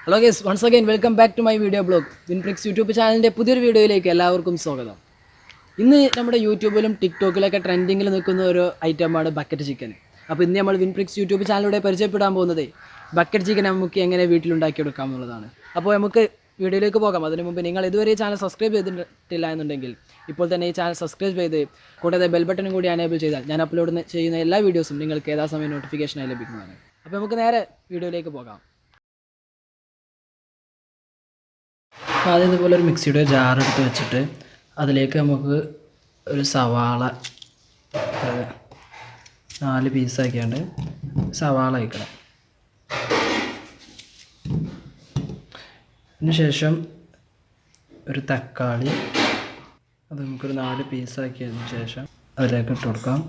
Hello guys, once again welcome back to my video blog. WinPrix YouTube ചാനലിൻ്റെ പുതിയൊരു വീഡിയോയിലേക്ക് എല്ലാവർക്കും സ്വാഗതം. ഇന്ന് നമ്മുടെ യൂട്യൂബിലും ടിക്ടോക്കിലൊക്കെ ട്രെൻഡിങ്ങിൽ നിൽക്കുന്ന ഒരു ഐറ്റമാണ് ബക്കറ്റ് ചിക്കൻ. അപ്പോൾ ഇന്ന് നമ്മൾ WinPrix യൂട്യൂബ് ചാനലിലൂടെ പരിചയപ്പെടാൻ പോകുന്നത് ബക്കറ്റ് ചിക്കൻ നമുക്ക് എങ്ങനെ വീട്ടിലുണ്ടാക്കിയെടുക്കാം എന്നുള്ളതാണ്. അപ്പോൾ നമുക്ക് വീഡിയോയിലേക്ക് പോകാം. അതിനു മുമ്പ് നിങ്ങൾ ഇതുവരെ ഈ ചാനൽ സബ്സ്ക്രൈബ് ചെയ്തിട്ടില്ല എന്നുണ്ടെങ്കിൽ ഇപ്പോൾ തന്നെ ഈ ചാനൽ സബ്സ്ക്രൈബ് ചെയ്ത് കൂടാതെ ബെൽ ബട്ടണും കൂടി എനേബിൾ ചെയ്താൽ ഞാൻ അപ്ലോഡ് ചെയ്യുന്ന എല്ലാ വീഡിയോസും നിങ്ങൾക്ക് യഥാസമയം നോട്ടിഫിക്കേഷനായി ലഭിക്കുന്നതാണ്. അപ്പോൾ നമുക്ക് നേരെ വീഡിയോയിലേക്ക് പോകാം. ആദ്യം ഇതുപോലെ ഒരു മിക്സിയുടെ ജാർ എടുത്ത് വെച്ചിട്ട് അതിലേക്ക് നമുക്ക് ഒരു സവാള 4 പീസാക്കിയാണ്ട് സവാള വയ്ക്കണം. അതിനുശേഷം ഒരു തക്കാളി അത് നമുക്കൊരു 4 പീസാക്കിയതിന് ശേഷം അതിലേക്ക് ഇട്ട് കൊടുക്കാം.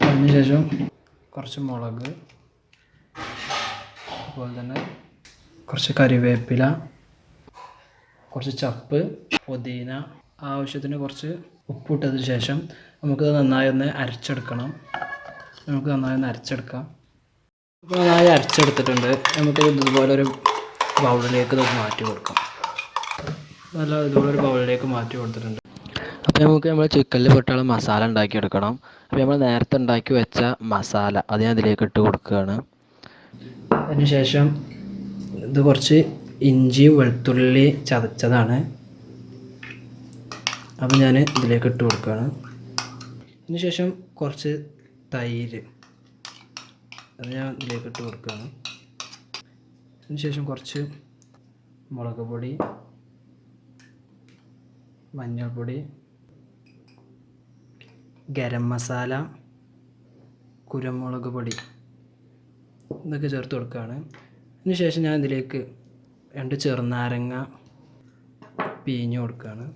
അതിനുശേഷം കുറച്ച് മുളക്, അതുപോലെ തന്നെ കുറച്ച് കറിവേപ്പില, കുറച്ച് ചപ്പ്, പുതിന, ആവശ്യത്തിന് കുറച്ച് ഉപ്പിട്ടതിന് ശേഷം നമുക്കത് നന്നായി ഒന്ന് അരച്ചെടുക്കാം. അപ്പോൾ നന്നായി അരച്ചെടുത്തിട്ടുണ്ട്. നമുക്കത് ഇതുപോലൊരു ബൗളിലേക്ക് ഇത് മാറ്റി കൊടുക്കാം. ഇതുപോലൊരു ബൗളിലേക്ക് മാറ്റി കൊടുത്തിട്ടുണ്ട്. അപ്പോൾ നമ്മൾ ചിക്കനിൽ പെട്ടുള്ള മസാല ഉണ്ടാക്കിയെടുക്കണം. അപ്പോൾ നമ്മൾ നേരത്തെ ഉണ്ടാക്കി വെച്ച മസാല അത് ഞാൻ ഇതിലേക്ക് ഇട്ട് കൊടുക്കുകയാണ്. അതിനുശേഷം ഇത് കുറച്ച് ഇഞ്ചി വെളുത്തുള്ളി ചതച്ചതാണ്, അത് ഞാൻ ഇതിലേക്ക് ഇട്ട് കൊടുക്കുകയാണ്. അതിനുശേഷം കുറച്ച് തൈര് അത് ഞാൻ ഇതിലേക്ക് ഇട്ട് കൊടുക്കുകയാണ്. അതിനുശേഷം കുറച്ച് മുളക് പൊടി, മഞ്ഞൾപ്പൊടി, ഗരം മസാല, കുരുമുളക് പൊടി ഇതൊക്കെ ചേർത്ത് കൊടുക്കുകയാണ്. അതിനുശേഷം ഞാൻ ഇതിലേക്ക് 2 ചെറുനാരങ്ങ പിഴിഞ്ഞ് കൊടുക്കുകയാണ്.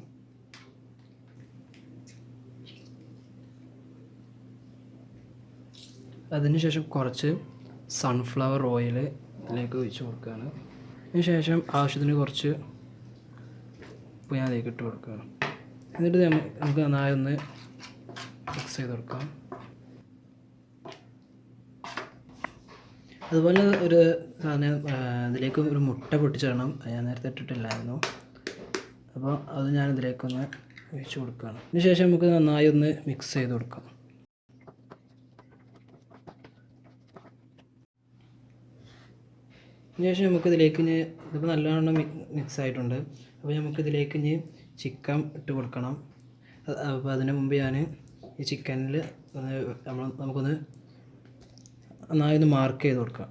അതിനുശേഷം കുറച്ച് സൺഫ്ലവർ ഓയിൽ ഇതിലേക്ക് ഒഴിച്ച് കൊടുക്കുകയാണ്. അതിനുശേഷം ആവശ്യത്തിന് കുറച്ച് ഉപ്പ് ഞാൻ അതിലേക്ക് ഇട്ട് കൊടുക്കുകയാണ്. എന്നിട്ട് നമുക്ക് നന്നായി ഒന്ന് മിക്സ് ചെയ്ത് കൊടുക്കാം. അതുപോലെ ഒരു സാധനം ഇതിലേക്ക് ഒരു മുട്ട പൊട്ടിച്ചിടണം. ഞാൻ നേരത്തെ ഇട്ടിട്ടില്ലായിരുന്നു. അപ്പോൾ അത് ഞാൻ ഇതിലേക്കൊന്ന് ഒഴിച്ച് കൊടുക്കുകയാണ്. അതിനുശേഷം നമുക്ക് നന്നായി ഒന്ന് മിക്സ് ചെയ്ത് കൊടുക്കാം. അതിനുശേഷം നമുക്കിതിലേക്ക് ഇതിപ്പോൾ നല്ലവണ്ണം മിക്സ് ആയിട്ടുണ്ട്. അപ്പോൾ നമുക്കിതിലേക്ക് ചിക്കൻ ഇട്ട് കൊടുക്കണം. അപ്പോൾ അതിന് മുമ്പ് ഞാൻ ഈ ചിക്കനിൽ നമുക്കൊന്ന് നന്നായി ഒന്ന് മാർക്ക് ചെയ്ത് കൊടുക്കാം.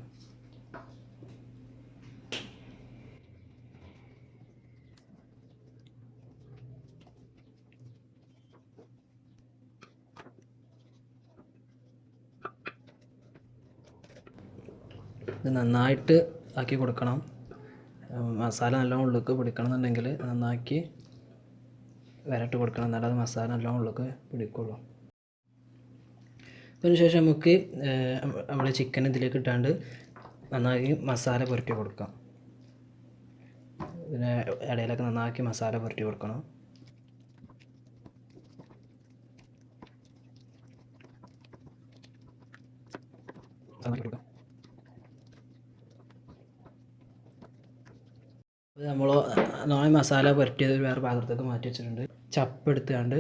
ഇത് നന്നായിട്ട് ആക്കി കൊടുക്കണം. മസാല നല്ലോണം ഉള്ളിലേക്ക് പിടിക്കണം എന്നുണ്ടെങ്കിൽ നന്നാക്കി വരട്ട് കൊടുക്കണം, എന്നാലും അത് മസാല നല്ലോണം ഉള്ളിലേക്ക് പിടിക്കുള്ളൂ. അതിനുശേഷം നമുക്ക് നമ്മുടെ ചിക്കൻ ഇതിലേക്ക് ഇട്ടാണ്ട് നന്നാക്കി മസാല പുരട്ടി കൊടുക്കാം. പിന്നെ ഇടയിലൊക്കെ നന്നാക്കി മസാല പുരട്ടി കൊടുക്കണം. നമ്മൾ നന്നായി മസാല പുരട്ടിയത് വേറെ പാത്രത്തേക്ക് മാറ്റി വെച്ചിട്ടുണ്ട്. ചപ്പ് എടുത്തുകൊണ്ട്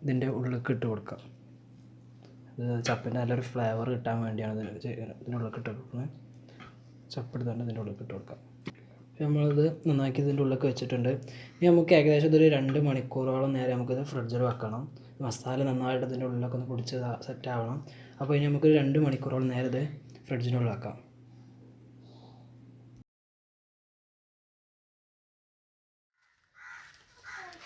ഇതിൻ്റെ ഉള്ളിലേക്ക് ഇട്ട് കൊടുക്കാം. ചപ്പിൻ്റെ നല്ലൊരു ഫ്ലേവർ കിട്ടാൻ വേണ്ടിയാണ് ഇതിനുള്ളിലേക്ക് ഇട്ട് കൊടുക്കുന്നത്. ചപ്പെടുത്തുകൊണ്ട് ഇതിൻ്റെ ഉള്ളിലേക്ക് ഇട്ട് കൊടുക്കാം. നമ്മളിത് നന്നാക്കി ഇതിൻ്റെ ഉള്ളിലേക്ക് വെച്ചിട്ടുണ്ട്. ഇനി നമുക്ക് ഏകദേശം ഇതൊരു 2 മണിക്കൂറോളം നേരം നമുക്കിത് ഫ്രിഡ്ജിൽ വെക്കണം. മസാല നന്നായിട്ട് ഇതിൻ്റെ ഉള്ളിലൊക്കെ ഒന്ന് പിടിച്ച് സെറ്റ് ആവണം. അപ്പോൾ ഇനി നമുക്ക് 2 മണിക്കൂറോളം നേരം ഇത് ഫ്രിഡ്ജിനുള്ളിൽ വെക്കാം.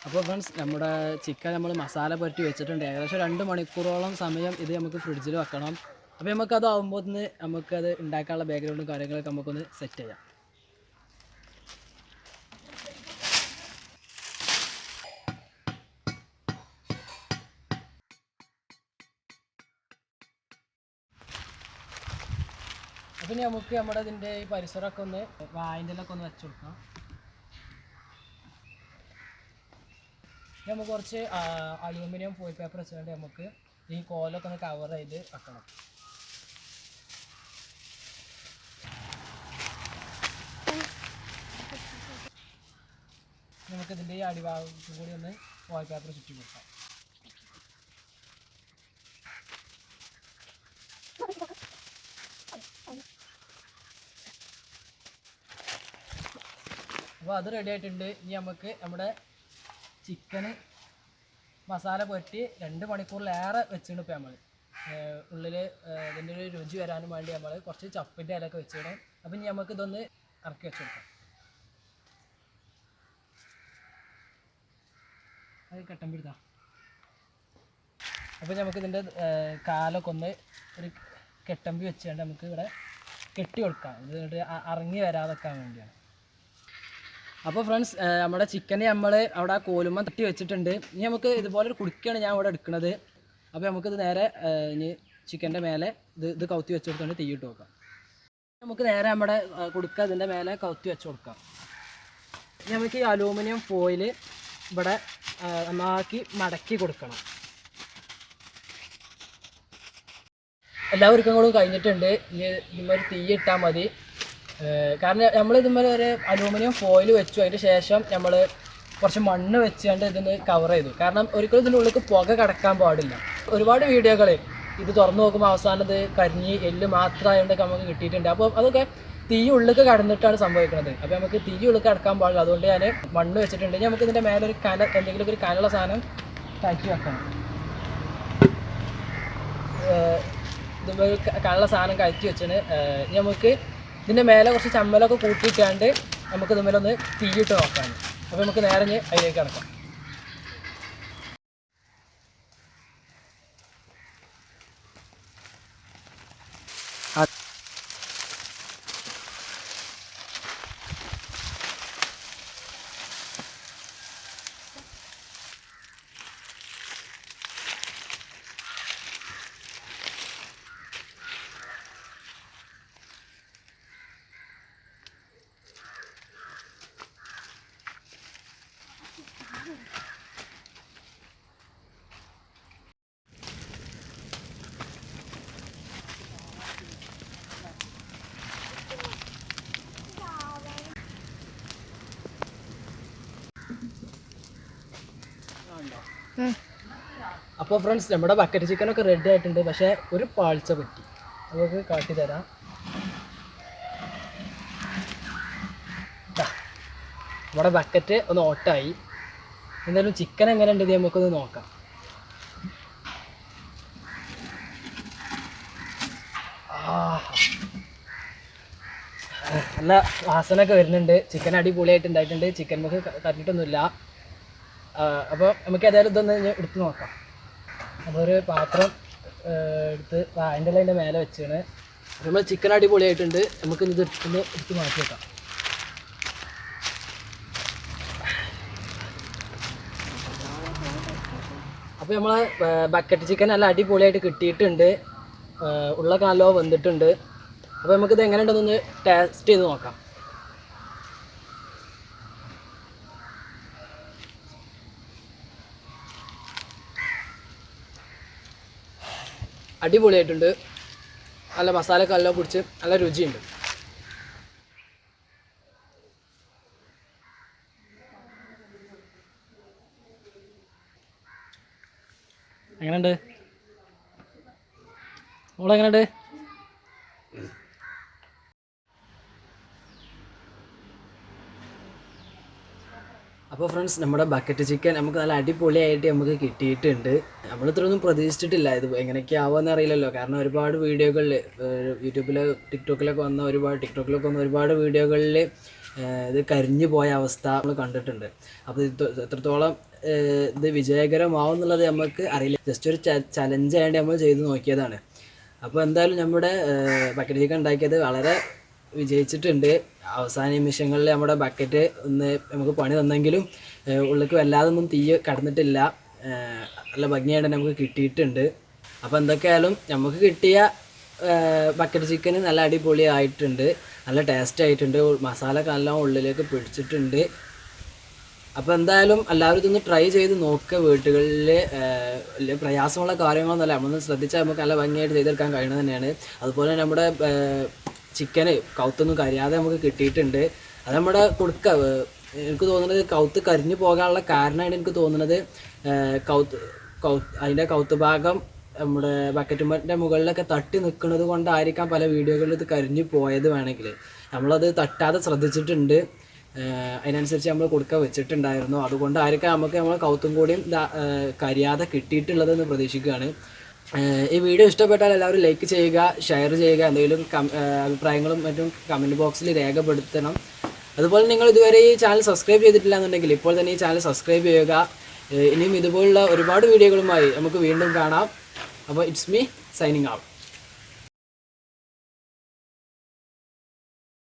അപ്പോൾ ഫ്രണ്ട്സ്, നമ്മുടെ ചിക്കൻ നമ്മൾ മസാല പുരട്ടി വെച്ചിട്ടുണ്ട്. ഏകദേശം 2 മണിക്കൂറോളം സമയം ഇത് നമുക്ക് ഫ്രിഡ്ജിൽ വെക്കണം. അപ്പോൾ നമുക്കതാവുമ്പോൾ നമുക്കത് ഉണ്ടാക്കാനുള്ള ബാക്ക്ഗ്രൗണ്ടും കാര്യങ്ങളൊക്കെ നമുക്കൊന്ന് സെറ്റ് ചെയ്യാം. അപ്പോൾ ഇനി നമുക്ക് നമ്മുടെ ഇതിൻ്റെ ഈ പരിസരമൊക്കെ ഒന്ന് വായിൻ്റെലൊക്കെ ഒന്ന് വെച്ച് കൊടുക്കാം. നമുക്ക് കുറച്ച് അലൂമിനിയം ഫോയിൽ പേപ്പർ വെച്ചുകൊണ്ട് നമുക്ക് ഈ കോലൊക്കെ ഒന്ന് കവർ ചെയ്ത് വെക്കണം. നമുക്ക് ഇതിൻ്റെ ഈ അടിഭാഗത്ത് കൂടി ഒന്ന് ഫോയിൽ പേപ്പർ ചുറ്റി കൊടുക്കാം. അപ്പോൾ അത് റെഡി ആയിട്ടുണ്ട്. ഇനി നമുക്ക് നമ്മുടെ ചിക്കന് മസാല പുരട്ടി 2 മണിക്കൂറിലേറെ വെച്ചിട്ടുണ്ട്. ഇപ്പോൾ നമ്മൾ ഉള്ളിൽ ഇതിൻ്റെ ഒരു രുചി വരാനും വേണ്ടി നമ്മൾ കുറച്ച് ചപ്പിൻ്റെ ഇലയൊക്കെ വെച്ചിടും. അപ്പം ഇനി നമുക്ക് ഇതൊന്ന് ഇറക്കി വെച്ച് കൊടുക്കാം. അത് കട്ടൻ പിടുത്താം. അപ്പോൾ നമുക്കിതിൻ്റെ കാലൊക്കെ ഒന്ന് ഒരു കെട്ടമ്പി വെച്ചുകൊണ്ട് നമുക്ക് ഇവിടെ കെട്ടി കൊടുക്കാം. ഇത് ഇറങ്ങി വരാതെക്കാൻ വേണ്ടിയാണ്. അപ്പോൾ ഫ്രണ്ട്സ്, നമ്മുടെ ചിക്കനെ നമ്മൾ അവിടെ കോലുമ്മ തട്ടി വെച്ചിട്ടുണ്ട്. ഇനി നമുക്ക് ഇതുപോലൊരു കുടുക്കയാണ് ഞാൻ ഇവിടെ എടുക്കുന്നത്. അപ്പോൾ നമുക്കിത് നേരെ ഇനി ചിക്കൻ്റെ മേലെ ഇത് കൗത്തി വെച്ച് കൊടുത്തുകൊണ്ട് തീയിട്ട് വെക്കാം. നമുക്ക് നേരെ നമ്മുടെ കുടുക്ക ഇതിൻ്റെ മേലെ കൗത്തി വെച്ച് കൊടുക്കാം. ഇനി നമുക്ക് ഈ അലൂമിനിയം ഫോയിൽ ഇവിടെ നന്നാക്കി മടക്കി കൊടുക്കണം. എല്ലാവർക്കും കൂടെ കഴിഞ്ഞിട്ടുണ്ട്. ഇനി ഇതുമാതിരി തീ ഇട്ടാൽ മതി. കാരണം നമ്മൾ ഇതുപോലെ ഒരു അലൂമിനിയം ഫോയിൽ വെച്ചു. അതിന് ശേഷം നമ്മൾ കുറച്ച് മണ്ണ് വെച്ചുകൊണ്ട് ഇതൊന്ന് കവർ ചെയ്തു. കാരണം ഒരിക്കലും ഇതിൻ്റെ ഉള്ളിൽ പുക കടക്കാൻ പാടില്ല. ഒരുപാട് വീഡിയോകൾ ഇത് തുറന്നു നോക്കുമ്പോൾ അവസാനം ഇത് കരിഞ്ഞ് എല്ല് മാത്രമായതുകൊണ്ട് നമുക്ക് കിട്ടിയിട്ടുണ്ട്. അപ്പോൾ അതൊക്കെ തീ ഉള്ളിലേക്ക് കടന്നിട്ടാണ് സംഭവിക്കുന്നത്. അപ്പോൾ നമുക്ക് തീ ഉള്ളിൽ കടക്കാൻ പാടില്ല. അതുകൊണ്ട് ഞാൻ മണ്ണ് വെച്ചിട്ടുണ്ട്. ഇനി നമുക്ക് ഇതിൻ്റെ മേലെ ഒരു എന്തെങ്കിലും ഒരു കനമുള്ള സാധനം കയറ്റി വെക്കണം. ഇതുപോലെ കനമുള്ള സാധനം കയറ്റി വെച്ചിട്ട് നമുക്ക് ഇതിൻ്റെ മേലെ കുറച്ച് ചമ്മലൊക്കെ കൂട്ടിയിട്ടാണ്ട് നമുക്ക് ഇതുമേലൊന്ന് തീയിട്ട് നോക്കാം. അപ്പോൾ നമുക്ക് നേരെ അതിലേക്ക് കിടക്കാം. അപ്പോൾ ഫ്രണ്ട്സ്, നമ്മുടെ ബക്കറ്റ് ചിക്കനൊക്കെ റെഡി ആയിട്ടുണ്ട്. പക്ഷേ ഒരു പാഴ്ച പറ്റി. നമുക്ക് കാട്ടിത്തരാം. നമ്മുടെ ബക്കറ്റ് ഒന്ന് ഓട്ടായി. എന്തായാലും ചിക്കൻ എങ്ങനെ ഉണ്ടെന്ന് നമുക്കൊന്ന് നോക്കാം. നല്ല വാസനയൊക്കെ വരുന്നുണ്ട്. ചിക്കൻ അടിപൊളിയായിട്ട് ഉണ്ടായിട്ടുണ്ട്. ചിക്കൻ നമുക്ക് തട്ടിയിട്ടൊന്നുമില്ല. അപ്പോൾ നമുക്ക് ഏതായാലും ഇതൊന്ന് എടുത്ത് നോക്കാം. അപ്പോൾ ഒരു പാത്രം എടുത്ത് അതിൻ്റെ അതിൻ്റെ മേലെ വെച്ചാണ്. നമ്മൾ ചിക്കൻ അടിപൊളിയായിട്ടുണ്ട്. നമുക്ക് ഇത് എടുത്ത് മാറ്റി വെക്കാം. അപ്പോൾ നമ്മൾ ബക്കറ്റ് ചിക്കൻ നല്ല അടിപൊളിയായിട്ട് കിട്ടിയിട്ടുണ്ട്. ഉള്ള കാലോ വന്നിട്ടുണ്ട്. അപ്പോൾ നമുക്കിത് എങ്ങനെ ഉണ്ടെന്നൊന്ന് ടേസ്റ്റ് ചെയ്ത് നോക്കാം. അടിപൊളിയായിട്ടുണ്ട്. നല്ല മസാലയൊക്കെ നല്ല പിടിച്ച് നല്ല രുചിയുണ്ട്. എങ്ങനെയുണ്ട് മോളെങ്ങനെയുണ്ട്? അപ്പോൾ ഫ്രണ്ട്സ്, നമ്മുടെ ബക്കറ്റ് ചിക്കൻ നമുക്ക് നല്ല അടിപൊളിയായിട്ട് നമുക്ക് കിട്ടിയിട്ടുണ്ട്. നമ്മളിത്രയൊന്നും പ്രതീക്ഷിച്ചിട്ടില്ല. ഇത് എങ്ങനെയൊക്കെ ആവുമെന്ന് അറിയില്ലല്ലോ. കാരണം ഒരുപാട് വീഡിയോകളിൽ ടിക്ടോക്കിലൊക്കെ വന്ന ഒരുപാട് വീഡിയോകളിൽ ഇത് കരിഞ്ഞു പോയ അവസ്ഥ നമ്മൾ കണ്ടിട്ടുണ്ട്. അപ്പോൾ ഇത് എത്രത്തോളം ഇത് വിജയകരമാവും എന്നുള്ളത് നമുക്ക് അറിയില്ല. ജസ്റ്റ് ഒരു ചലഞ്ചായിട്ട് നമ്മൾ ചെയ്ത് നോക്കിയതാണ്. അപ്പോൾ എന്തായാലും നമ്മുടെ ബക്കറ്റ് ചിക്കൻ ഉണ്ടാക്കിയത് വളരെ വിജയിച്ചിട്ടുണ്ട്. അവസാന നിമിഷങ്ങളിൽ നമ്മുടെ ബക്കറ്റ് ഒന്ന് നമുക്ക് പണി തന്നെങ്കിലും ഉള്ളിലേക്ക് വല്ലാതൊന്നും തീ കടന്നിട്ടില്ല. നല്ല ഭംഗിയായിട്ട് നമുക്ക് കിട്ടിയിട്ടുണ്ട്. അപ്പോൾ എന്തൊക്കെയായാലും നമുക്ക് കിട്ടിയ ബക്കറ്റ് ചിക്കന് നല്ല അടിപൊളിയായിട്ടുണ്ട്. നല്ല ടേസ്റ്റ് ആയിട്ടുണ്ട്. മസാല എല്ലാം ഉള്ളിലേക്ക് പിടിച്ചിട്ടുണ്ട്. അപ്പോൾ എന്തായാലും എല്ലാവരും ഇതൊന്ന് ട്രൈ ചെയ്ത് നോക്കുക. വീട്ടുകളിൽ വലിയ പ്രയാസമുള്ള കാര്യങ്ങളൊന്നുമല്ല. നമ്മളൊന്ന് ശ്രദ്ധിച്ചാൽ നമുക്ക് നല്ല ഭംഗിയായിട്ട് ചെയ്തെടുക്കാൻ കഴിയുന്നത് തന്നെയാണ്. അതുപോലെ നമ്മുടെ ചിക്കന് കൗത്തൊന്നും കരിയാതെ നമുക്ക് കിട്ടിയിട്ടുണ്ട്. അത് നമ്മുടെ എനിക്ക് തോന്നുന്നത് കൗത്ത് കരിഞ്ഞു പോകാനുള്ള കാരണമാണ് എനിക്ക് തോന്നുന്നത് അതിൻ്റെ കൗത്ത് ഭാഗം നമ്മുടെ ബക്കറ്റുമ്മൻ്റെ മുകളിലൊക്കെ തട്ടി നിൽക്കുന്നത് കൊണ്ടായിരിക്കാം പല വീഡിയോകളിൽ ഇത് കരിഞ്ഞു പോയത്. വേണമെങ്കിൽ നമ്മളത് തട്ടാതെ ശ്രദ്ധിച്ചിട്ടുണ്ട്, അതിനനുസരിച്ച് നമ്മൾ കൊടുക്കാൻ വെച്ചിട്ടുണ്ടായിരുന്നു. അതുകൊണ്ടായിരിക്കാം നമുക്ക് നമ്മൾ കൗത്തും കൂടിയും കരിയാതെ കിട്ടിയിട്ടുള്ളതെന്ന് പ്രതീക്ഷിക്കുകയാണ്. ഈ വീഡിയോ ഇഷ്ടപ്പെട്ടാൽ എല്ലാവരും ലൈക്ക് ചെയ്യുക, ഷെയർ ചെയ്യുക, എന്തെങ്കിലും അഭിപ്രായങ്ങളും മറ്റും കമൻറ്റ് ബോക്സിൽ രേഖപ്പെടുത്തണം. അതുപോലെ നിങ്ങൾ ഇതുവരെ ഈ ചാനൽ സബ്സ്ക്രൈബ് ചെയ്തിട്ടില്ല എന്നുണ്ടെങ്കിൽ ഇപ്പോൾ തന്നെ ഈ ചാനൽ സബ്സ്ക്രൈബ് ചെയ്യുക. ഇനിയും ഇതുപോലുള്ള ഒരുപാട് വീഡിയോകളുമായി നമുക്ക് വീണ്ടും കാണാം. അപ്പോൾ ഇറ്റ്സ് മീ സൈനിങ് ഔട്ട്.